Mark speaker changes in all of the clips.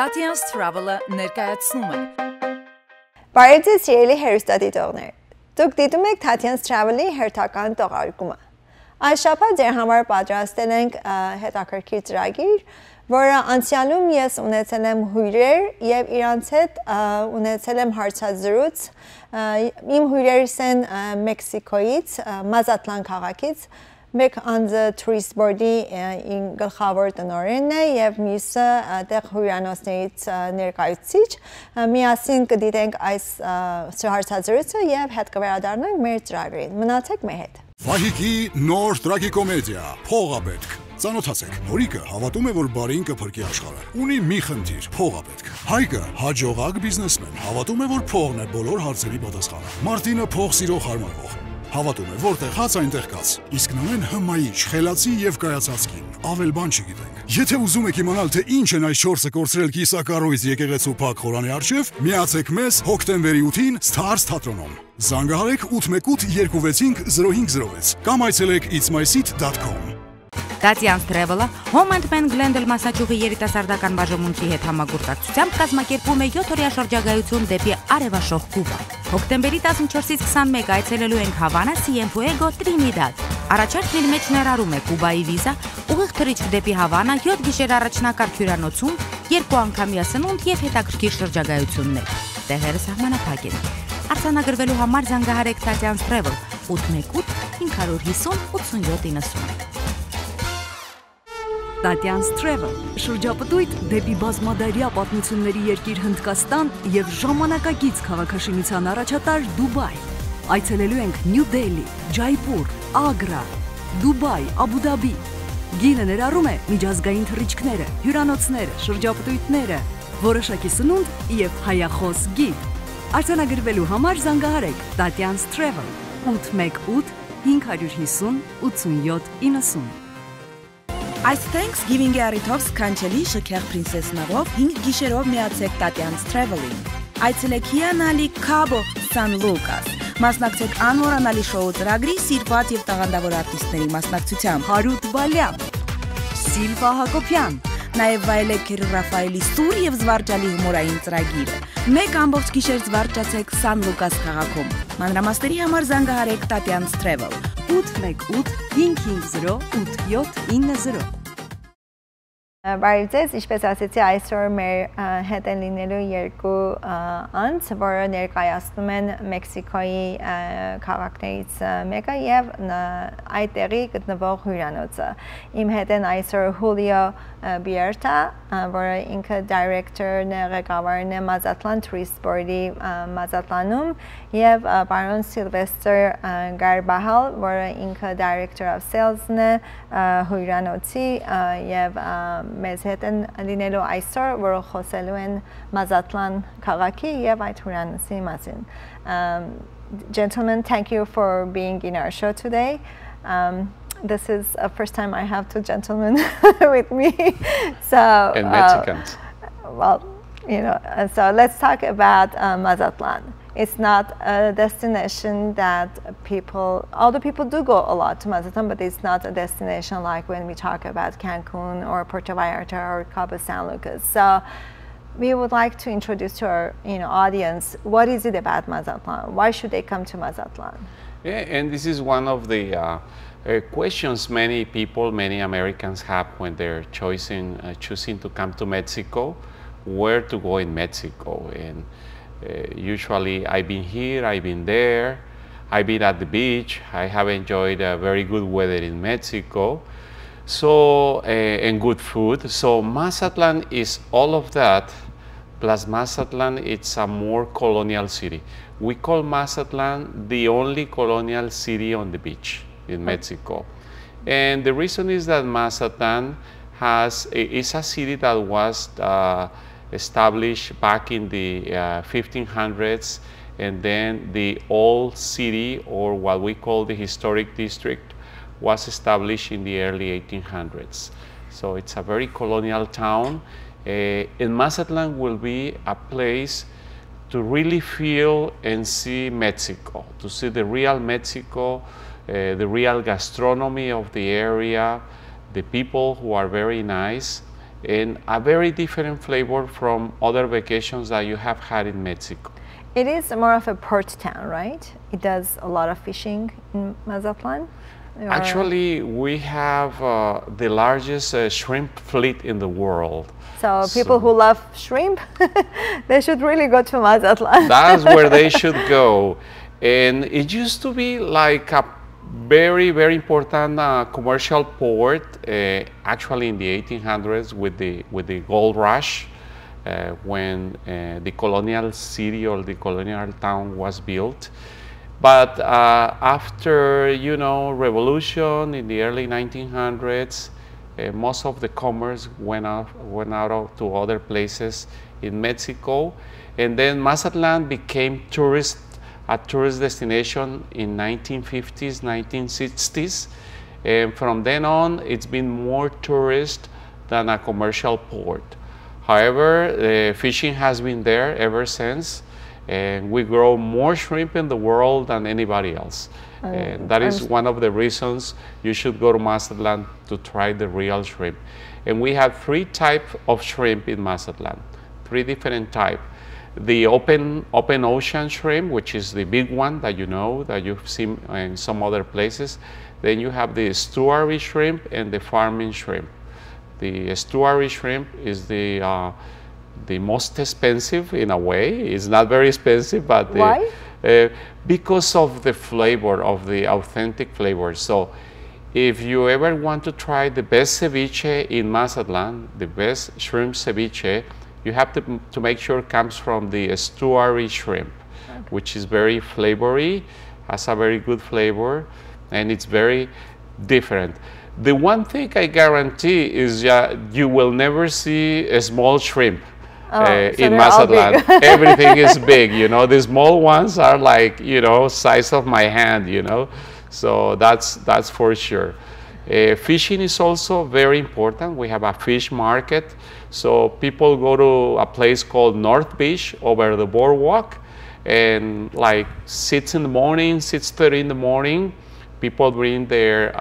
Speaker 1: Tatian's Travel-ը ներկայացնում է։
Speaker 2: Բարև ձեզ սիրելի հեռուստադիտողներ։ Դուք դիտում եք Tatian's Travel-ի հերթական թողարկումը։ Այս շաբաթ ձեր համար պատրաստել ենք հետաքրքիր ծրագիր, որը անցյալում ես ունեցել եմ հյուրեր եւ իրանց հետ ունեցել եմ հարցազրույց։ Իմ հյուրերս են Մեքսիկոից, Մազատլան քաղաքից, մեկ անձը tourist board-ի գլխավոր տնօրենն է եւ մյուսը տեղ հյուրանոցներից ներկայացուցիչ։ Միասին կդիտենք այս հարցազրույցը եւ հետ կվերադառնանք մեր ծրագրին։ Մնացեք մեր հետ։
Speaker 3: Վահիկի նոր տրագիկոմեդիա Փողապետք։ Ծանոթացեք, Նորիկը հավատում է, որ բարին կփրկի աշխարհը։ Ունի մի խնդիր՝ փողապետք։ Հայկը հաջողակ բիզնեսմեն, հավատում է, որ փողն է բոլոր հարցերի պատասխանը։ Մարտինը փող սիրող հարմարվող։ Հավատում է, որտեղ հաց այնտեղ կաց։ Իսկ նորեն հմայիչ, խելացի եւ կայացած կին։ Ավել բան չգիտենք։ Եթե ուզում եք իմանալ, թե ինչ են այս 4-ը կորցրել Կիսակառույց եկեղեցու Փակ խորանի առջև, միացեք մեզ հոկտեմբերի 8-ին Stars թատրոնում։ Զանգահարեք 818 265 0506 կամ այցելեք itsmyseat.com։
Speaker 4: Tatian's Travel-ը Home and Man Glendale մասնաճյուղի երիտասարդական բաժանմունքի հետ համագործակցությամբ կազմակերպում է 7-օրյա շրջագայություն դեպի Արևաշող Կուբա։ Հոկտեմբերի 14-ից 21 այցելելու ենք Հավանա, Cienfuego, Trinidad։ Առաջարկն իր մեջ ներառում է Կուբայի վիզա, ուղիղ թռիչք դեպի Հավանա, 7 գիշեր առաջնակարգ հյուրանոցում, 2 անգամյա սնունդ եւ հետաքրքիր շրջագայություններ։ Տեղերը սահմանափակ են։ Արձանագրվելու համար զանգահարեք Tatian's Travel 818 550 8790։
Speaker 5: Tatian's Travel շրջապտույտ դեպի բազմադարյա պատմությունների երկիր Հնդկաստան եւ ժամանակակից քաղաքաշինության առաջատար Դուբայ։ Այցելելու ենք Նյու Դելհի, Ջայպուր, Ագրա, Դուբայ, Աբու Դաբի։ Գինը ներառում է միջազգային թռիչքները, հյուրանոցները, շրջապտույտները, որոշակի սնունդ եւ հայախոս գիդ։ Արձանագրվելու համար զանգահարեք Tatian's Travel 818 550 8790։
Speaker 6: Այս Thanksgiving-ի առիթով սքանչելի շքեղ պրինսեսներով 5 գիշերով միացեք Tatian's Travel-ին։ Այցելեք հիանալի Cabo San Lucas։ Մասնակցեք անմոռանալի շոու ծրագրի սիրված եւ տաղանդավոր արտիստների մասնակցությամբ։
Speaker 5: Հարութ Բալյան, Սիլվա Հակոբյան,
Speaker 6: Նաև վայելեք Քերի Ռաֆայելի սուր եւ զվարճալի հումորային ծրագիրը։ Մեկ ամբողջ գիշեր զվարճացեք San Lucas քաղաքում։ Մանրամասների համար զանգահարեք Tatian's Travel
Speaker 5: 818 550 8790։
Speaker 2: Բարև ձեզ, ինչպես ասեցի, այսօր մեր հետ են լինելու երկու անձ, որը ներկայացնում են Մեքսիկոյի քաղաքներից մեկը եւ այդ տեղի գտնվող հյուրանոցը։ Իմ հետ են այսօր Հուլիո Բիերտա, որը ինքը դայրեկտորն է, ղեկավարն է Մազատլան Tourist Board-ի Մազատլանում եւ պարոն Սիլվեստր Գարբահալ, որը ինքը Director of Sales-ն է հյուրանոցի եւ մեզ հետ են լինելու այսօր, որը խոսելու են Մազատլան քաղաքի եւ այդ հյուրանոցի մասին։ Gentlemen, thank you for being in our show today. This is the first time I have two gentlemen with me. So
Speaker 7: and Mexicans.
Speaker 2: Well, you know, so let's talk about Mazatlan. It's not a destination that although people do go a lot to Mazatlan, but it's not a destination like when we talk about Cancun or Puerto Vallarta or Cabo San Lucas. So we would like to introduce to our audience, what is it about Mazatlan? Why should they come to Mazatlan?
Speaker 7: Yeah, and this is one of the questions many people, many Americans have when they're choosing to come to Mexico, where to go in Mexico. And usually I've been here, I've been there, I've been at the beach, I have enjoyed very good weather in Mexico, so and good food. So Mazatlan is all of that, plus Mazatlan, it's a more colonial city. We call Mazatlan the only colonial city on the beach in Mexico. And the reason is that Mazatlan is a city that was established back in the 1500s, and then the old city, or what we call the historic district, was established in the early 1800s. So it's a very colonial town. And Mazatlan will be a place to really feel and see Mexico, to see the real Mexico, the real gastronomy of the area, the people who are very nice, and a very different flavor from other vacations that you have had in Mexico.
Speaker 2: It is more of a port town, right? It does a lot of fishing in Mazatlan?
Speaker 7: Actually, we have the largest shrimp fleet in the world.
Speaker 2: So people who love shrimp, they should really go to Mazatlan.
Speaker 7: That's where they should go. And it used to be like a very, very important commercial port, actually in the 1800s with the gold rush, when the colonial city or the colonial town was built. But after, you know, revolution in the early 1900s, most of the commerce went out to other places in Mexico, and then Mazatlan became a tourist destination in 1950s, 1960s, and from then on, it's been more tourist than a commercial port. However, fishing has been there ever since, and we grow more shrimp in the world than anybody else. And that is one of the reasons you should go to Mazatlan to try the real shrimp. And we have 3 types of shrimp in Mazatlan, 3 different types. The open ocean shrimp, which is the big one that you know, that you've seen in some other places. Then you have the estuary shrimp and the farming shrimp. The estuary shrimp is the most expensive in a way. It's not very expensive, but
Speaker 2: why?
Speaker 7: Because of the flavor, of the authentic flavor. So if you ever want to try the best ceviche in Mazatlan, the best shrimp ceviche, you have to make sure it comes from the estuary shrimp, which is very flavory, has a very good flavor, and it's very different. The one thing I guarantee is you will never see a small shrimp in Mazatlan. Everything is big, you know. The small ones are like, you know, size of my hand, you know. So that's for sure. Fishing is also very important. We have a fish market. So people go to a place called North Beach over the boardwalk, and like 6 in the morning, 6:30 in the morning, people bring their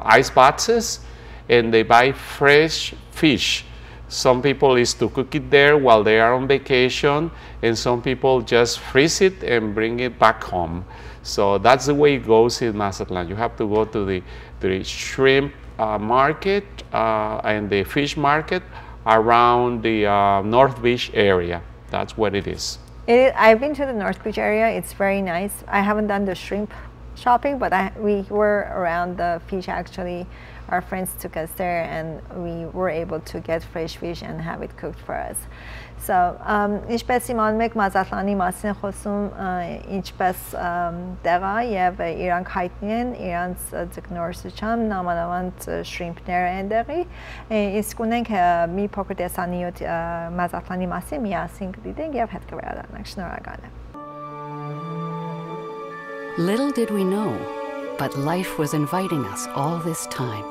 Speaker 7: ice boxes and they buy fresh fish. Some people is to cook it there while they are on vacation, and some people just freeze it and bring it back home. So that's the way it goes in Mazatlan. You have to go to the shrimp market and the fish market around the North Beach area. That's what it is.
Speaker 2: I've been to the North Beach area. It's very nice. I haven't done the shrimp shopping, but we were around the fish actually. Our friends took us there and we were able to get fresh fish and have it cooked for us. So, ինչպես իմանում եք, Մազատլանի մասին խոսում ինչպես տեղ է եւ իրանք հայտնի են իրանց ձկնորսությամբ, նամանավանդ շրիմփները այնտեղի, իսկ ունենք մի փոքր տեսանյութ Մազատլանի մասին միասին կդիտենք եւ հետ կվերադառնանք։ Շնորհակալ եմ։
Speaker 8: Little did we know, but life was inviting us all this time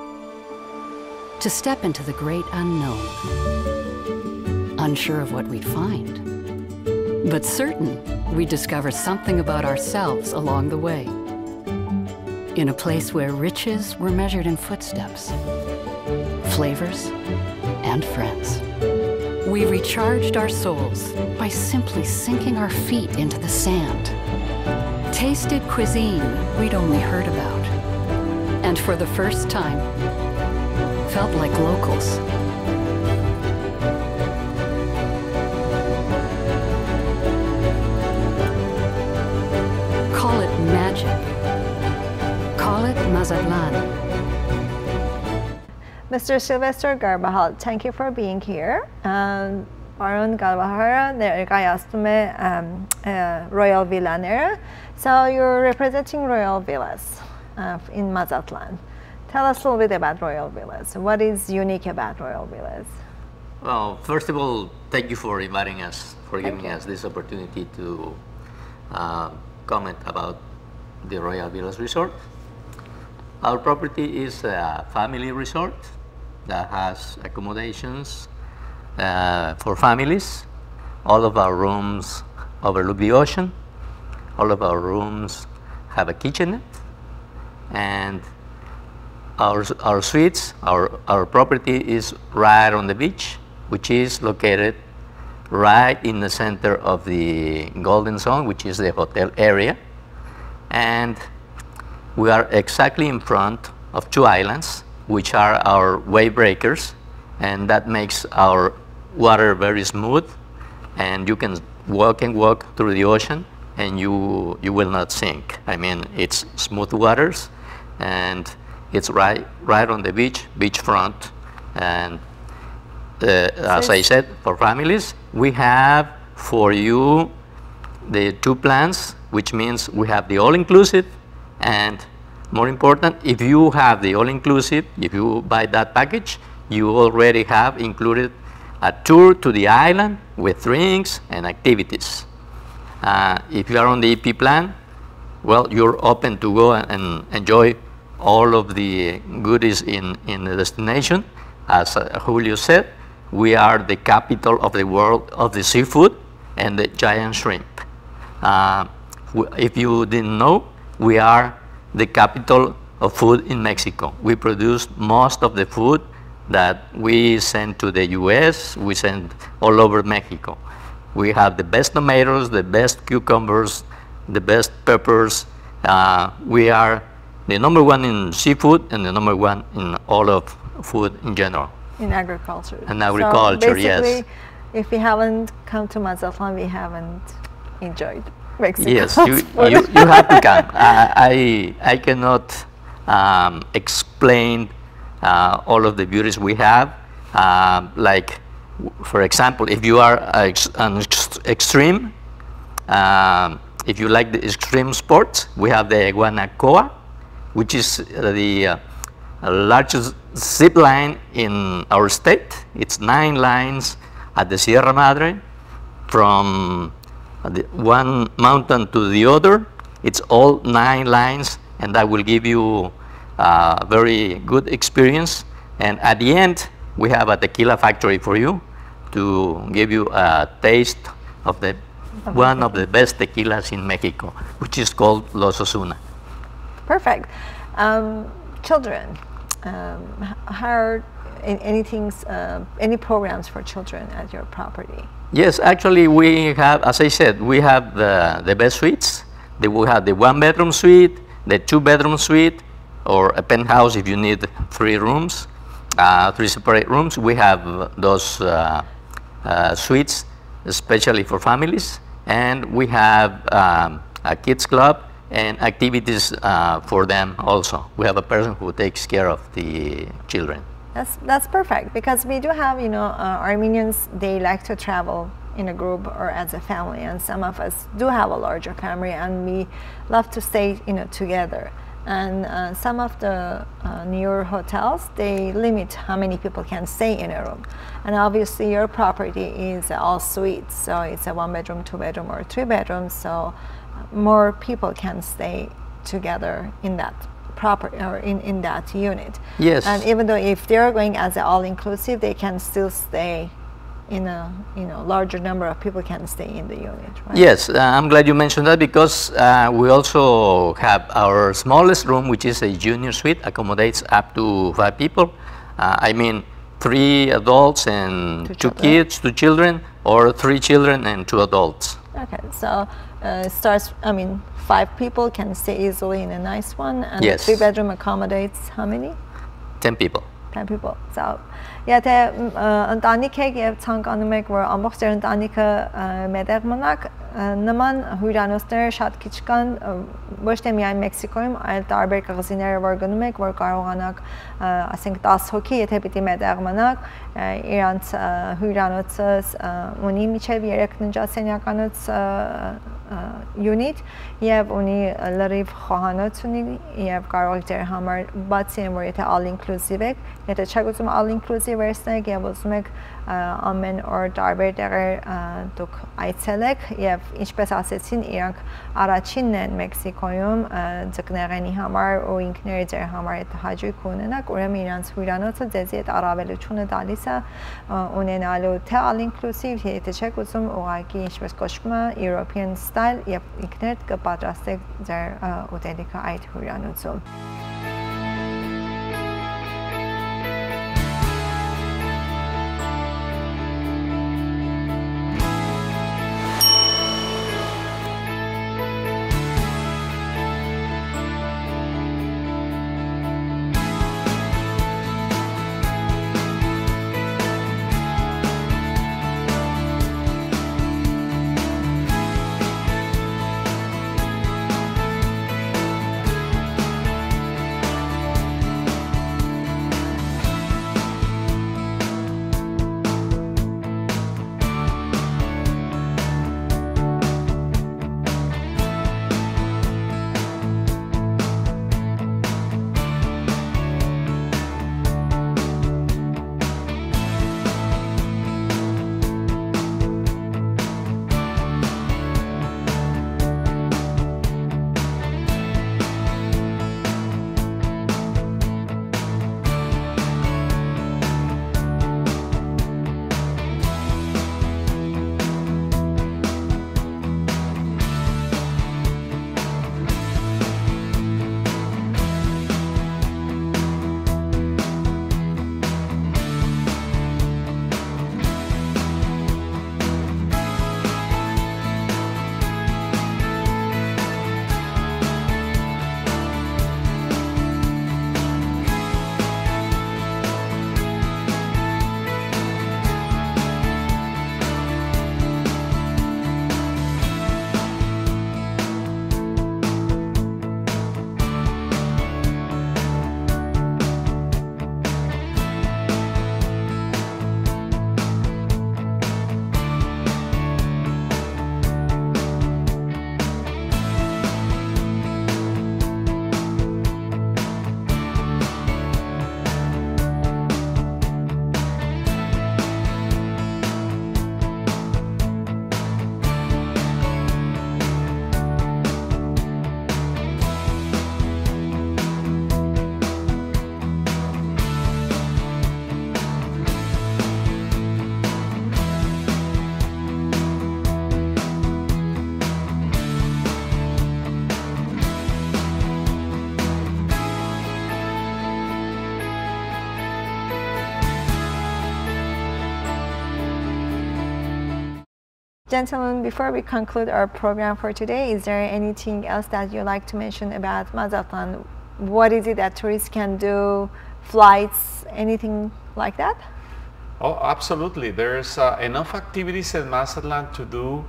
Speaker 8: to step into the great unknown, unsure of what we'd find, but certain we'd discover something about ourselves along the way, in a place where riches were measured in footsteps, flavors, and friends. We recharged our souls by simply sinking our feet into the sand, tasted cuisine we'd only heard about, and for the first time, felt like locals. Call it magic. Call it Mazatlan.
Speaker 2: Mr. Sylvester Garbahal, thank you for being here. Պարոն Գարբահարը ներկայացնում է Royal Villa-ները. So you're representing Royal Villas in Mazatlan. Tell us a little bit about Royal Villas. What is unique about Royal Villas?
Speaker 9: Well, first of all, thank you for inviting us, for giving us this opportunity to comment about the Royal Villas Resort. Our property is a family resort that has accommodations for families. All of our rooms overlook the ocean. All of our rooms have a kitchenette, and our suites, our property is right on the beach, which is located right in the center of the Golden Zone, which is the hotel area. And we are exactly in front of two islands, which are our wave breakers, and that makes our water very smooth, and you can walk through the ocean and you will not sink. I mean, it's smooth waters, and it's right on the beachfront. And as I said, for families, we have for you the two plans, which means we have the all-inclusive, and more important, if you have the all-inclusive, if you buy that package, you already have included a tour to the island with drinks and activities. If you are on the EP plan, well, you're open to go and enjoy all of the goodies in the destination. As Julio said, we are the capital of the world of the seafood and the giant shrimp. If you didn't know, we are the capital of food in Mexico. We produce most of the food that we send to the US, we send all over Mexico. We have the best tomatoes, the best cucumbers, the best peppers. We are the #1 in seafood and the #1 in all of food in general.
Speaker 2: In agriculture.
Speaker 9: In agriculture,
Speaker 2: so basically,
Speaker 9: yes.
Speaker 2: If we haven't come to Mazatlan, we haven't enjoyed Mexico.
Speaker 9: Yes, you have to come. I cannot explain all of the beauties we have. Like, for example, if you are an extreme, if you like the extreme sports, we have the Guanacoa, which is the largest zip line in our state. It's 9 lines at the Sierra Madre, from one mountain to the other. It's all 9 lines, and that will give you a very good experience. And at the end, we have a tequila factory for you to give you a taste of one of the best tequilas in Mexico, which is called Los Osuna.
Speaker 2: Perfect. Children, any programs for children at your property?
Speaker 9: Yes, actually we have, as I said, we have the best suites. We have the 1-bedroom suite, the 2-bedroom suite, or a penthouse if you need 3 rooms, 3 separate rooms. We have those suites especially for families, and we have a kids club and activities for them also. We have a person who takes care of the children.
Speaker 2: That's perfect, because we do have, Armenians, they like to travel in a group or as a family, and some of us do have a larger family, and we love to stay, together. And some of the newer hotels, they limit how many people can stay in a room. And obviously your property is all suites, so it's a 1-bedroom, 2-bedroom, or 3-bedroom, so more people can stay together in that property or in that unit.
Speaker 9: Yes.
Speaker 2: And even though if they're going as an all-inclusive, they can still stay in a larger number of people can stay in the unit, right?
Speaker 9: Yes, I'm glad you mentioned that, because we also have our smallest room, which is a junior suite, accommodates up to 5 people. I mean, 3 adults and 2 kids, 2 children, or 3 children and 2 adults.
Speaker 2: Okay, so it starts, 5 people can stay easily in a nice one, and
Speaker 9: yes.
Speaker 2: 3-bedroom accommodates how many?
Speaker 9: 10 people.
Speaker 2: 10 people. So, եթե ընտանիք եք եւ ցանկանում եք, որ ամբողջ ձեր ընտանիքը մետեղ մնաք, նման հյուրանոցները շատ քիչ կան, ոչ թե միայն Մեքսիկոյում, այլ տարբեր կղզիները, որ գնում եք, որ կարողանաք, ասենք 10 հոգի, եթե պիտի մետեղ մնաք, իրանց հյուրանոցը ունի միջև 3 ննջասենյականոց unit, եւ ունի լրիվ խոհանոց ունի, եւ կարող եք ձեր համար, բացի այն, որ եթե all-inclusive եք, եթե չեք ուզում all-inclusive վերցնեք եւ ուզում եք ամեն օր տարբեր տեղեր դուք այցելեք, եւ ինչպես ասեցին, իրանք առաջինն են Մեքսիկոյում ձկնեղենի համար ու ինքները ձեր համար այդ հաճույք ունենաք, ուրեմն իրանց հյուրանոցը ձեզի այդ առավելությունը տալիս է ունենալու թե all-inclusive, եթե չեք ուզում ուղղակի ինչպես կոչվում է European style, եւ ինքներդ կպատրաստեք ձեր ուտելիքը այդ հյուրանոցում։ Gentlemen, before we conclude our program for today, is there anything else that you'd like to mention about Mazatlan? What is it that tourists can do, flights, anything like that?
Speaker 7: Oh, absolutely. There's enough activities in Mazatlan to do,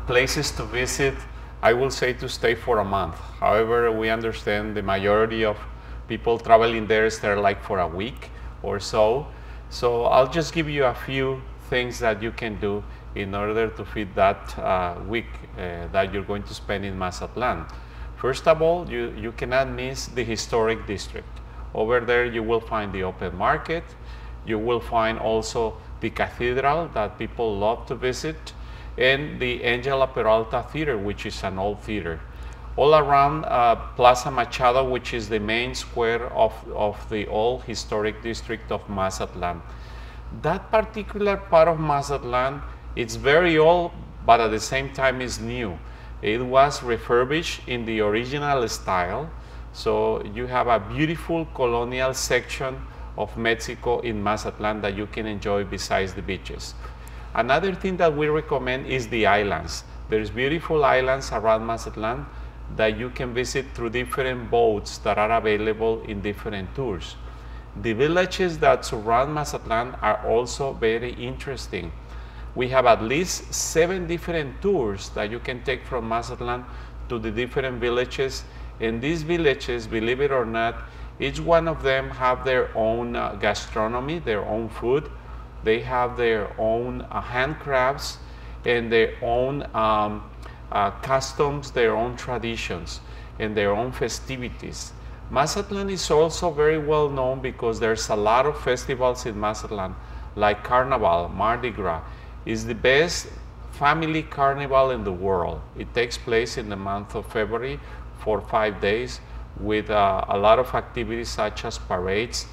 Speaker 7: places to visit. I will say to stay for a month. However, we understand the majority of people traveling there stay like for a week or so. So I'll just give you a few things that you can do in order to fit that week that you're going to spend in Mazatlan. First of all, you cannot miss the historic district. Over there you will find the open market. You will find also the cathedral that people love to visit, and the Angela Peralta Theater, which is an old theater. All around Plaza Machado, which is the main square of the old historic district of Mazatlan. That particular part of Mazatlan, it's very old, but at the same time is new. It was refurbished in the original style, so you have a beautiful colonial section of Mexico in Mazatlan that you can enjoy besides the beaches. Another thing that we recommend is the islands. There's beautiful islands around Mazatlan that you can visit through different boats that are available in different tours. The villages that surround Mazatlan are also very interesting. We have at least 7 different tours that you can take from Mazatlan to the different villages. And these villages, believe it or not, each one of them have their own gastronomy, their own food. They have their own handcrafts and their own customs, their own traditions, and their own festivities. Mazatlan is also very well known because there's a lot of festivals in Mazatlan, like Carnival, Mardi Gras. Is the best family carnival in the world. It takes place in the month of February for 5 days with a lot of activities such as parades,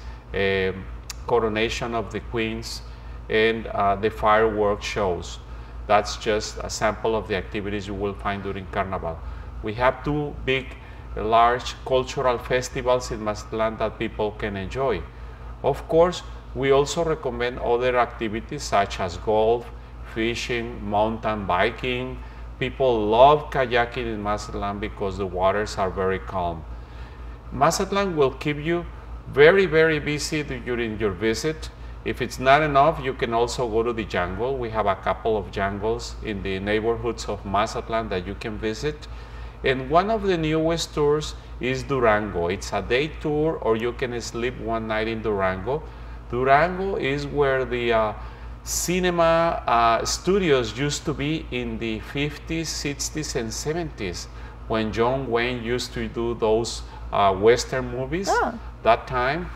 Speaker 7: coronation of the queens, and the fireworks shows. That's just a sample of the activities you will find during Carnival. We have 2 big, large cultural festivals in Mazatlan that people can enjoy. Of course, we also recommend other activities such as golf, fishing, mountain biking. People love kayaking in Mazatlan because the waters are very calm. Mazatlan will keep you very, very busy during your visit. If it's not enough, you can also go to the jungle. We have a couple of jungles in the neighborhoods of Mazatlan that you can visit. And one of the newest tours is Durango. It's a day tour, or you can sleep one night in Durango. Durango is where the cinema studios used to be in the 50s, 60s, and 70s, when John Wayne used to do those Western movies that time.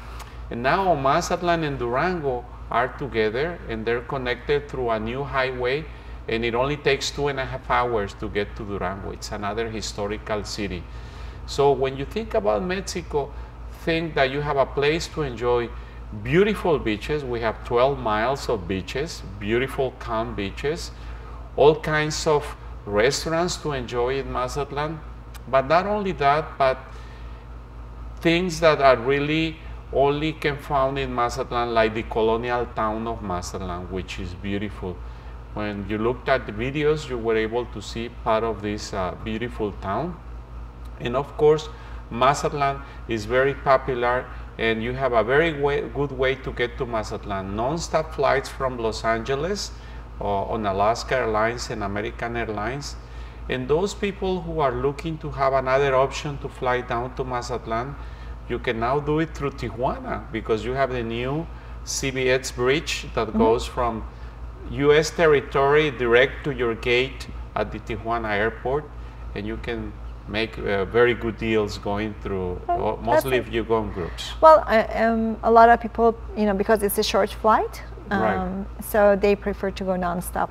Speaker 7: And now Mazatlan and Durango are together, and they're connected through a new highway, and it only takes 2.5 hours to get to Durango. It's another historical city. So when you think about Mexico, think that you have a place to enjoy beautiful beaches. We have 12 miles of beaches, beautiful calm beaches, all kinds of restaurants to enjoy in Mazatlan. But not only that, but things that are really only can found in Mazatlan, like the colonial town of Mazatlan, which is beautiful. When you looked at the videos, you were able to see part of this beautiful town. And of course, Mazatlan is very popular, and you have a very good way to get to Mazatlan. Non-stop flights from Los Angeles on Alaska Airlines and American Airlines. And those people who are looking to have another option to fly down to Mazatlan, you can now do it through Tijuana, because you have the new CBX bridge that goes from U.S. territory direct to your gate at the Tijuana airport, and you can make very good deals going through, mostly if you go in groups.
Speaker 2: Well, a lot of people, because it's a short flight, so they prefer to go non-stop,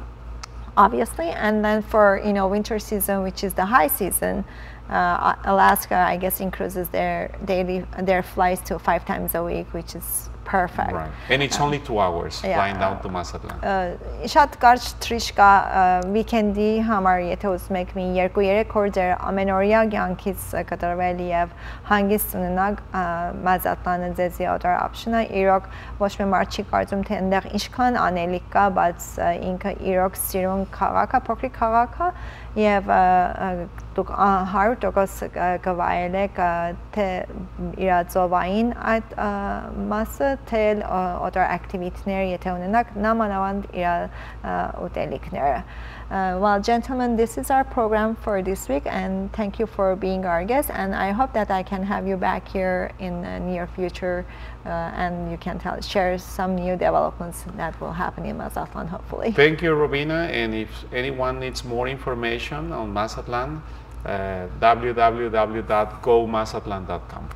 Speaker 2: obviously. And then for winter season, which is the high season, Alaska, I guess, increases their flights to 5 times a week, which is perfect.
Speaker 7: Right. And it's only 2 hours flying down to Mazatlan.
Speaker 2: Շատ կարճ թրիշ կա weekend-ի համար, եթե ուզում եք մի 2-3 օր ձեր ամենօրյա կյանքից կտրվել եւ հանգիստ ունենաք Մազատլանը ձեզի other option-ը, իրոք ոչ մի մարդ չի կարծում թե այնտեղ ինչքան անելիք կա, բայց ինքը իրոք սիրուն քաղաք է, փոքրիկ քաղաք է եւ դուք 100% կվայելեք թե իր ծովային այդ մասը, թե other activity-ներ եթե ունենաք, նամանավանդ իր ուտելիքները. Well, gentlemen, this is our program for this week, and thank you for being our guest. And I hope that I can have you back here in the near future, and you can share some new developments that will happen in Mazatlan, hopefully.
Speaker 7: Thank you, Robina. And if anyone needs more information on Mazatlan, www.gomazatlan.com.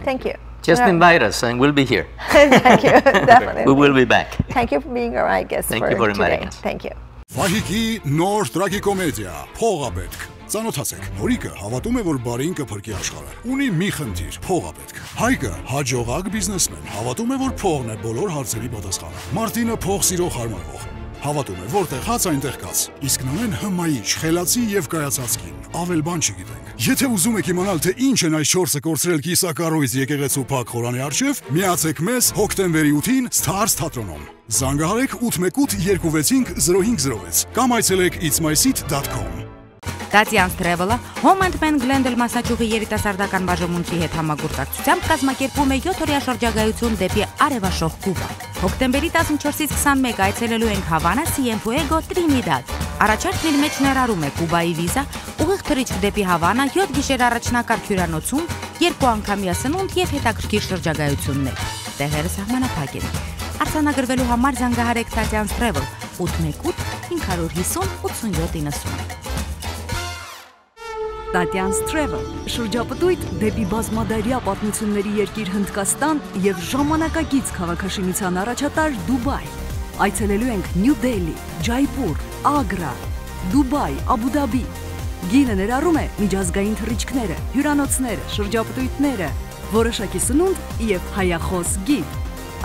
Speaker 2: Thank you.
Speaker 9: Just invite us, and we'll be here.
Speaker 2: Thank you. Definitely.
Speaker 9: We will be back.
Speaker 2: Thank you for being our guest.
Speaker 9: Thank you for inviting us.
Speaker 2: Thank you.
Speaker 3: Վահիկի նոր տրագիկոմեդիա Փողապետք Ծանոթացեք Նորիկը հավատում է որ բարին կփրկի աշխարհը ունի մի խնդիր փողապետք Հայկը հաջողակ բիզնեսմեն հավատում է որ փողն է բոլոր հարցերի պատասխանը Մարտինը փող սիրող հարմարվող հավատում է որտեղ հաց այնտեղ կաց իսկ նամեն հմայիչ խելացի եւ կայացած կին ավել բան չգիտենք եթե ուզում եք իմանալ թե ինչ են այս 4-ը կորցրել կիսակառույց եկեղեցու փակ խորանի արչեւ միացեք մեզ հոկտեմբերի 8-ին Stars թատրոնում Զանգահարեք 818-265-0506 կամ այցելեք itsmyseat.com
Speaker 4: Tatian's Travel-ը Home and Pen Glendale մասաճյուղի երիտասարդական բաժանմունքի հետ համագործակցությամբ կազմակերպում է 7-օրյա շրջագայություն դեպի արևաշող Կուբա։ Հոկտեմբերի 14-ից 21 այցելելու ենք Հավանա, Cienfuego, Trinidad։ Առաջարկն իր մեջ ներառում է Կուբայի վիզա, ուղիղ թռիչք դեպի Հավանա, 7 գիշեր առաջնակարգ հյուրանոցում, 2 անգամյա սնունդ եւ հետաքրքիր շրջագայություններ։ Տեղերը սահմանափակ են։ Արձանագրվելու համար զանգահարեք Tatian's Travel 818-550-8790։
Speaker 5: Tatian's Travel շրջապտույտ դեպի բազմադարյա պատմությունների երկիր Հնդկաստան եւ ժամանակակից քաղաքաշինության առաջատար Դուբայ։ Այցելելու ենք Նյու Դելհի, Ջայպուր, Ագրա, Դուբայ, Աբու Դաբի։ Գինը ներառում է միջազգային թռիչքները, հյուրանոցները, շրջապտույտները, որոշակի սնունդ եւ հայախոս գիդ։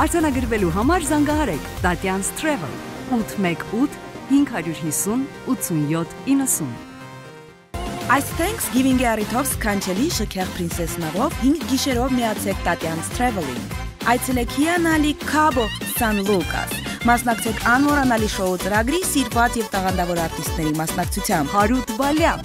Speaker 5: Արձանագրվելու համար զանգահարեք Tatian's Travel 818-550-8790։
Speaker 6: Այս Thanksgiving-ի առիթով սքանչելի շքեղ պրինսեսնարով 5 գիշերով միացեք Tatian's Travel-ին։ Այցելեք հիանալի Cabo San Lucas։ Մասնակցեք անմոռանալի շոու ծրագրի սիրված եւ տաղանդավոր արտիստների մասնակցությամբ։
Speaker 5: Հարութ Բալյան,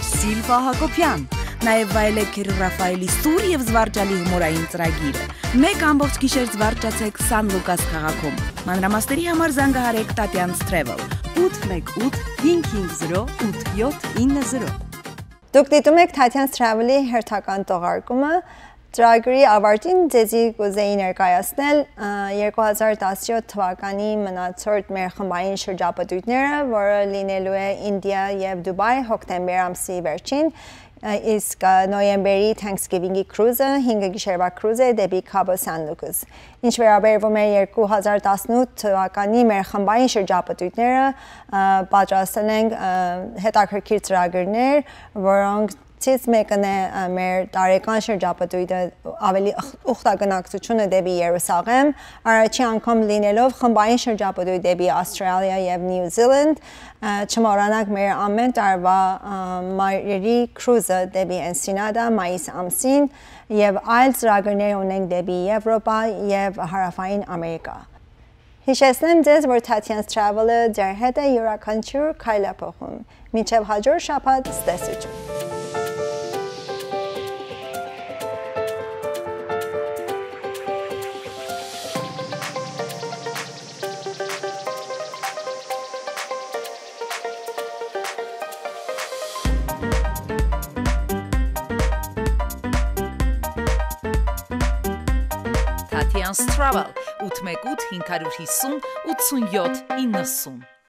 Speaker 5: Սիլվա Հակոբյան,
Speaker 6: Նաև վայելեք Ռաֆայելի սուր եւ զվարճալի հումորային ծրագիրը։ Մեկ ամբողջ գիշեր զվարճացեք San Lucas քաղաքում։ Մանրամասների համար զանգահարեք Tatian's Travel
Speaker 5: 818-550-8790։
Speaker 2: Դուք դիտում եք Tatian's Travel-ի հերթական թողարկումը։ Ծրագրի ավարտին ձեզի կուզեի ներկայացնել 2017 թվականի մնացորդ մեր խմբային շրջապտույտները, որը լինելու է Ինդիա եւ Դուբայ հոկտեմբեր ամսի վերջին, իսկ նոյեմբերի Thanksgiving-ի cruise-ը 5 գիշերվա cruise է դեպի Cabo San Lucas։ Ինչ վերաբերվում է 2018 թվականի մեր խմբային շրջապտույտները, պատրաստել ենք հետաքրքիր ծրագրեր, որոնք Ցից մեկն է մեր տարեկան շրջապտույտը ավելի ուխտագնակցությունը դեպի Երուսաղեմ, առաջի անգամ լինելով խմբային շրջապտույտ դեպի Ավստրալիա եւ Նյու Զիլանդ, չմոռանաք մեր ամեն տարվա մայրերի cruise-ը դեպի Ensenada մայիս ամսին եւ այլ ծրագրեր ունենք դեպի Եվրոպա եւ Հարավային Ամերիկա։ Հիշեցնեմ ձեզ, որ Tatian's Travel-ը ձեր հետ է յուրաքանչյուր քայլափոխում։ Մինչև հաջորդ շաբաթ ստեսություն։
Speaker 1: Tatian's Travel 818 550 8790